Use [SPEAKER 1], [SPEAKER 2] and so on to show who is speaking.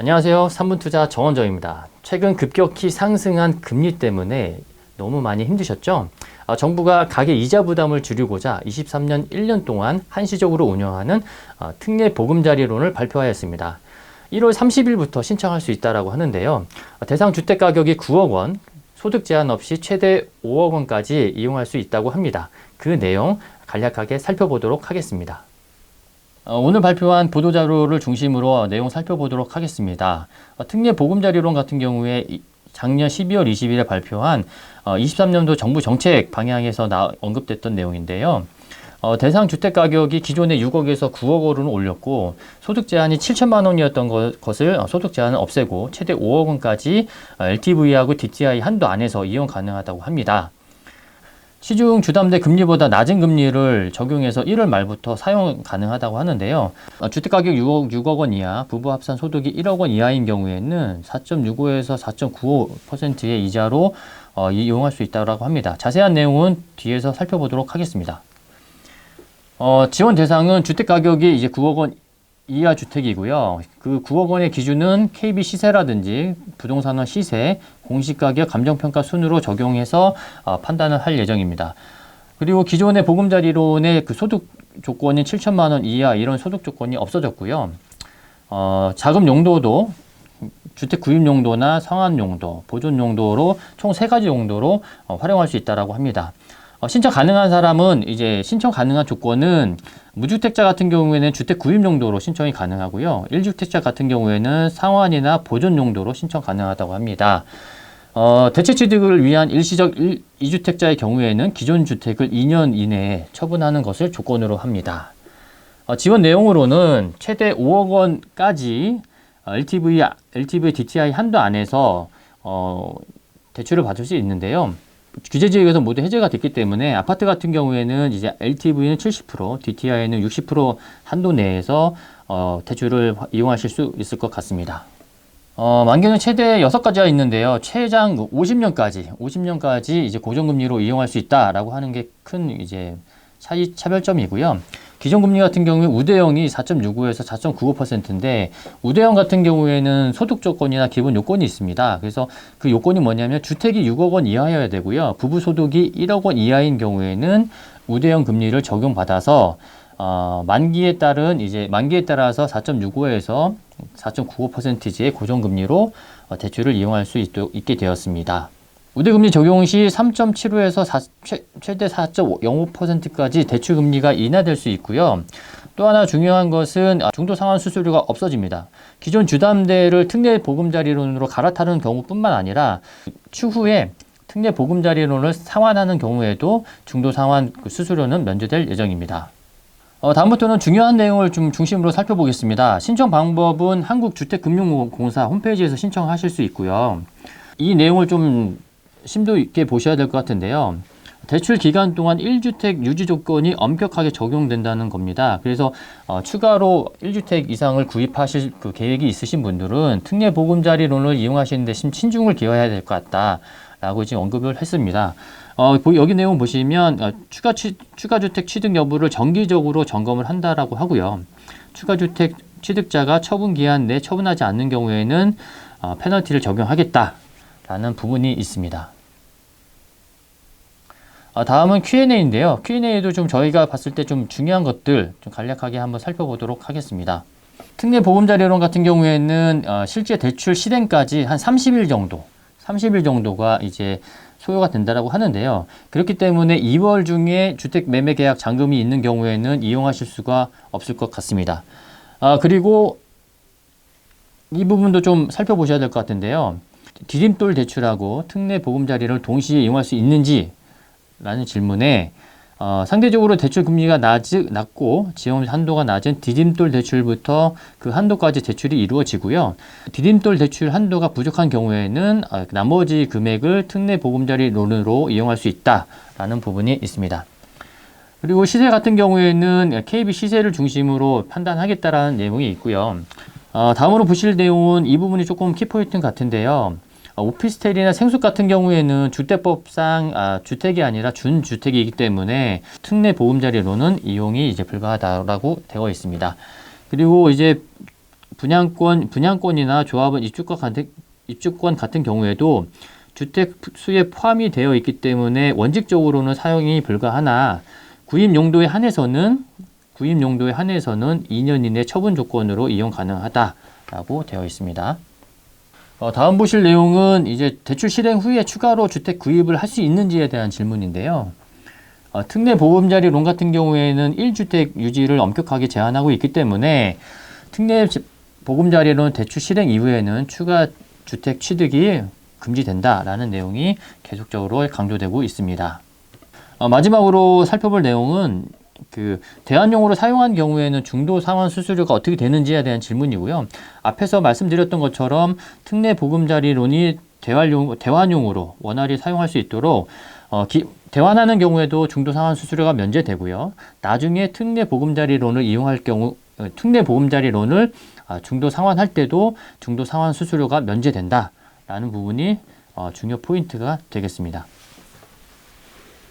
[SPEAKER 1] 안녕하세요. 3분투자 정원정입니다. 최근 급격히 상승한 금리 때문에 너무 많이 힘드셨죠? 정부가 가계 이자 부담을 줄이고자 23년 1년 동안 한시적으로 운영하는 특례 보금자리론을 발표하였습니다. 1월 30일부터 신청할 수 있다고 하는데요. 대상 주택 가격이 9억 원, 소득 제한 없이 최대 5억 원까지 이용할 수 있다고 합니다. 그 내용 간략하게 살펴보도록 하겠습니다. 오늘 발표한 보도자료를 중심으로 내용 살펴보도록 하겠습니다. 특례 보금자리론 같은 경우에 작년 12월 20일에 발표한 23년도 정부 정책 방향에서 언급됐던 내용인데요. 대상 주택 가격이 기존의 6억에서 9억 원으로 올렸고 소득 제한이 7천만 원이었던 것을 소득 제한을 없애고 최대 5억 원까지 LTV하고 DTI 한도 안에서 이용 가능하다고 합니다. 시중 주담대 금리보다 낮은 금리를 적용해서 1월 말부터 사용 가능하다고 하는데요. 주택가격 6억 원 이하, 부부 합산 소득이 1억 원 이하인 경우에는 4.65에서 4.95%의 이자로 이용할 수 있다고 합니다. 자세한 내용은 뒤에서 살펴보도록 하겠습니다. 지원 대상은 주택가격이 이제 9억 원 이하 주택이고요. 그 9억 원의 기준은 KB 시세라든지 부동산원 시세, 공시가격, 감정평가 순으로 적용해서 판단을 할 예정입니다. 그리고 기존의 보금자리론의 그 소득 조건인 7천만 원 이하 이런 소득 조건이 없어졌고요. 자금 용도도 주택 구입 용도나 상환 용도, 보존 용도로 총 3가지 용도로 활용할 수 있다고 합니다. 신청 가능한 사람은 이제 신청 가능한 조건은 무주택자 같은 경우에는 주택 구입 용도로 신청이 가능하고요. 1주택자 같은 경우에는 상환이나 보존 용도로 신청 가능하다고 합니다. 대체 취득을 위한 일시적 2주택자의 경우에는 기존 주택을 2년 이내에 처분하는 것을 조건으로 합니다. 지원 내용으로는 최대 5억 원까지 LTV DTI 한도 안에서 대출을 받을 수 있는데요. 규제 지역에서 모두 해제가 됐기 때문에 아파트 같은 경우에는 이제 LTV는 70%, DTI는 60% 한도 내에서 대출을 이용하실 수 있을 것 같습니다. 만기는 최대 6가지가 있는데요. 최장 50년까지 이제 고정금리로 이용할 수 있다라고 하는 게 큰 이제 차별점이고요. 기존 금리 같은 경우에 우대형이 4.65에서 4.95%인데 우대형 같은 경우에는 소득 조건이나 기본 요건이 있습니다. 그래서 그 요건이 뭐냐면 주택이 6억 원 이하여야 되고요. 부부 소득이 1억 원 이하인 경우에는 우대형 금리를 적용받아서 만기에 따라서 4.65에서 4.95%의 고정금리로 대출을 이용할 수 있게 되었습니다. 우대금리 적용 시 3.75에서 최대 4.05%까지 대출금리가 인하될 수 있고요. 또 하나 중요한 것은 중도상환 수수료가 없어집니다. 기존 주담대를 특례 보금자리론으로 갈아타는 경우뿐만 아니라 추후에 특례 보금자리론을 상환하는 경우에도 중도상환 수수료는 면제될 예정입니다. 다음부터는 중요한 내용을 좀 중심으로 살펴보겠습니다. 신청 방법은 한국주택금융공사 홈페이지에서 신청하실 수 있고요. 이 내용을 좀 심도 있게 보셔야 될 것 같은데요. 대출 기간 동안 1주택 유지 조건이 엄격하게 적용된다는 겁니다. 그래서 추가로 1주택 이상을 구입하실 그 계획이 있으신 분들은 특례 보금자리론을 이용하시는데 신중을 기해야 될 것 같다라고 지금 언급을 했습니다. 여기 내용 보시면 추가주택 취득 여부를 정기적으로 점검을 한다라고 하고요. 추가주택 취득자가 처분 기한 내 처분하지 않는 경우에는 페널티를 적용하겠다라는 부분이 있습니다. 다음은 Q&A인데요. Q&A도 좀 저희가 봤을 때 좀 중요한 것들 좀 간략하게 한번 살펴보도록 하겠습니다. 특례 보금자리론 같은 경우에는 실제 대출 실행까지 한 30일 정도가 이제 소요가 된다라고 하는데요. 그렇기 때문에 2월 중에 주택 매매 계약 잔금이 있는 경우에는 이용하실 수가 없을 것 같습니다. 그리고 이 부분도 좀 살펴보셔야 될 것 같은데요. 디딤돌 대출하고 특례 보금자리를 동시에 이용할 수 있는지 라는 질문에 상대적으로 대출 금리가 낮고 지원 한도가 낮은 디딤돌 대출부터 그 한도까지 대출이 이루어지고요. 디딤돌 대출 한도가 부족한 경우에는 나머지 금액을 특례 보금자리론으로 이용할 수 있다라는 부분이 있습니다. 그리고 시세 같은 경우에는 KB 시세를 중심으로 판단하겠다라는 내용이 있고요. 다음으로 보실 내용은 이 부분이 조금 키포인트 같은데요. 오피스텔이나 생숙 같은 경우에는 주택법상 주택이 아니라 준주택이기 때문에 특례 보금자리론은 이용이 이제 불가하다라고 되어 있습니다. 그리고 이제 분양권이나 조합원 입주권 같은 경우에도 주택 수에 포함이 되어 있기 때문에 원칙적으로는 사용이 불가하나 구입 용도에 한해서는 2년 이내 처분 조건으로 이용 가능하다라고 되어 있습니다. 다음 보실 내용은 이제 대출 실행 후에 추가로 주택 구입을 할 수 있는지에 대한 질문인데요. 특례 보금자리론 같은 경우에는 1주택 유지를 엄격하게 제한하고 있기 때문에 특례 보금자리론 대출 실행 이후에는 추가 주택 취득이 금지된다라는 내용이 계속적으로 강조되고 있습니다. 마지막으로 살펴볼 내용은 대안용으로 사용한 경우에는 중도 상환 수수료가 어떻게 되는지에 대한 질문이고요. 앞에서 말씀드렸던 것처럼 특례 보금자리론이 대환용으로 원활히 사용할 수 있도록 대환하는 경우에도 중도 상환 수수료가 면제되고요. 나중에 특례 보금자리론을 이용할 경우 특례 보금자리론을 중도 상환할 때도 중도 상환 수수료가 면제된다라는 부분이 중요 포인트가 되겠습니다.